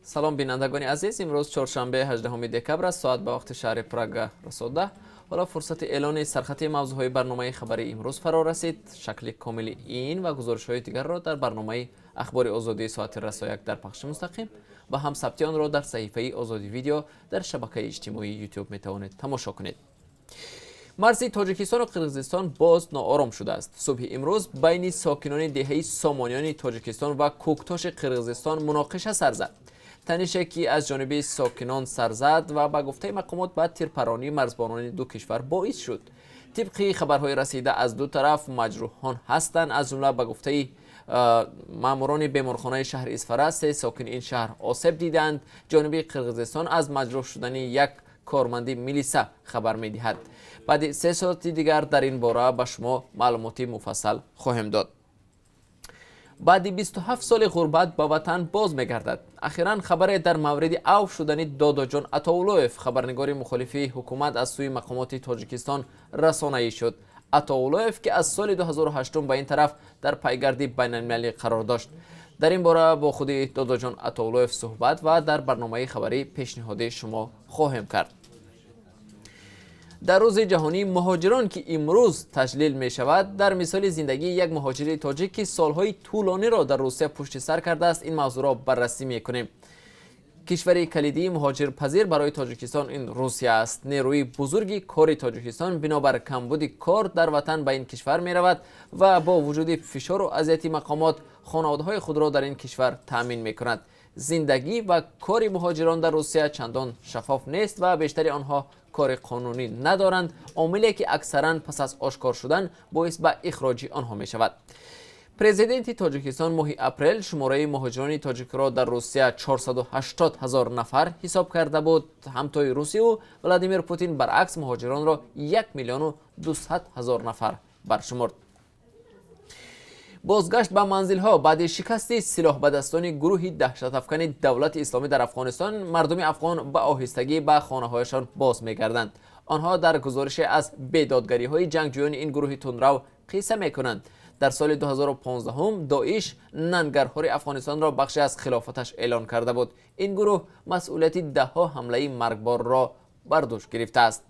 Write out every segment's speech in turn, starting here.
سلام بینندگان عزیز، امروز چهارشنبه 18 دکبر است. ساعت به وقت شهر پراگ رسیده. حالا فرصت اعلان سرخطی موضوعهای برنامه خبری امروز فرا رسید. شکل کامل این و گزارش‌های دیگر را در برنامه اخبار آزادی ساعت رسایک در پخش مستقیم و هم ثبت آن را در صحیفه آزادی ویدیو در شبکه اجتماعی یوتیوب میتوانید تماشا کنید. مرز تاجیکستان و قرقیزستان باز ناآرام شده است. صبح امروز بین ساکنان دهه سامانیان تاجیکستان و کوکتاش قرقیزستان مناقشه سر زد. تنشی که از جانب ساکنان سر زد و به گفته مقامات بعد تیرپرانی مرزبانان دو کشور باعث شد. طبق خبرهای رسیده از دو طرف مجروحان هستند، از جمله به گفته ماموران بیمارخانه شهر اسفره 3 ساکن این شهر آسیب دیدند. جانب قرقیزستان از مجروح شدن یک کارمند میلیسا خبر می‌دهد. بعد 3 ساعت دیگر در این باره به شما معلوماتی مفصل خواهم داد. بعد 27 سال غربت به وطن باز می‌گردد. اخیراً خبر در مورد عفو شدن دادا جان عطاالله‌اف خبرنگار مخالف حکومت از سوی مقامات تاجیکستان رسانه‌ای شد. عطاالله‌اف که از سال 2008 به این طرف در پیگرد بین‌المللی قرار داشت. در این باره با خود دادا جان عطاالله‌اف صحبت و در برنامه خبری پیشنهاد شما خواهم کرد. در روز جهانی مهاجران که امروز تجلیل می شود، در مثال زندگی یک مهاجر تاجیک که سالهای طولانی را در روسیه پشت سر کرده است این موضوع را بررسی می کنیم. کشور کلیدی مهاجر پذیر برای تاجیکستان این روسیه است. نیروی بزرگی کار تاجیکستان بنابر کمبود کار در وطن به این کشور می رود و با وجود فشار و اذیت مقامات خانواده‌های خود را در این کشور تأمین می کند. زندگی و کار مهاجران در روسیه چندان شفاف نیست و بیشتر آنها کار قانونی ندارند، عاملی که اکثرا پس از آشکار شدن باعث به اخراج آنها می شود. پرزیدنت تاجیکستان ماه اپریل شماره مهاجران تاجیک را در روسیه 480,000 نفر حساب کرده بود. همتای روسیه و ولادیمیر پوتین برعکس مهاجران را 1,200,000 نفر برشمرد. بازگشت به منزل‌ها بعد شکست سلاح به دستان گروه دهشت‌افکن دولت اسلامی در افغانستان، مردم افغان به آهستگی به خانه‌هایشان باز می‌گردند. آنها در گزارش از بیدادگری‌های جنگجویان این گروه تندرو قصه می‌کنند. در سال 2015 داعش ننگرهار افغانستان را بخشی از خلافتش اعلان کرده بود. این گروه مسئولیت ده‌ها حمله مرگبار را بر دوش گرفته است.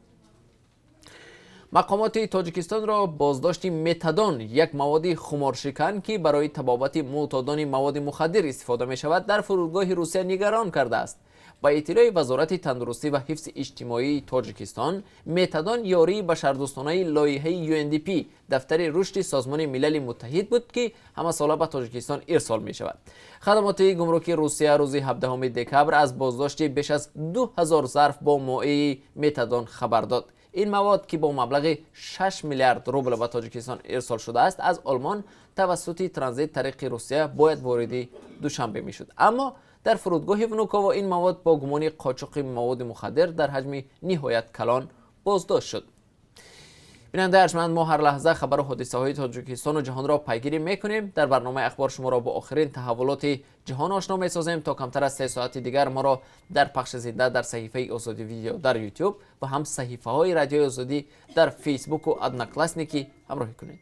مقامات تاجیکستان را بازداشت متادون، یک مواد خمارشکن که برای تبابت معتادان مواد مخدر استفاده می شود، در فرودگاه روسیه نگران کرده است. با اطلاع وزارت تندرستی و حفظ اجتماعی تاجیکستان، متادون یاری بشردوستانه لایحه UNDP دفتر رشد سازمان ملل متحد بود که همه ساله به تاجیکستان ارسال می شود. خدمات گمرکی روسیه روز 17 دکبر از بازداشت بیش از 2000 ظرف با مایع متادون خبر داد. این مواد که با مبلغ 6 میلیارد روبل به تاجیکستان ارسال شده است، از آلمان توسط ترانزیت طریق روسیه باید وارد دوشنبه میشد، اما در فرودگاه ونوکاوا این مواد با گمان قاچاق مواد مخدر در حجم نهایت کلان بازداشت شد. بیننده ارجمند، ما هر لحظه خبر و حادثه های تاجیکستان و جهان را پیگیری میکنیم. در برنامه اخبار شما را با آخرین تحولات جهان آشنا میسازیم. تا کمتر از 3 ساعت دیگر ما را در پخش زنده در صحیفه آزادی ویدیو در یوتیوب و هم صحیفه های رادیو آزادی در فیسبوک و ادناکلاسنیکی همراهی کنید.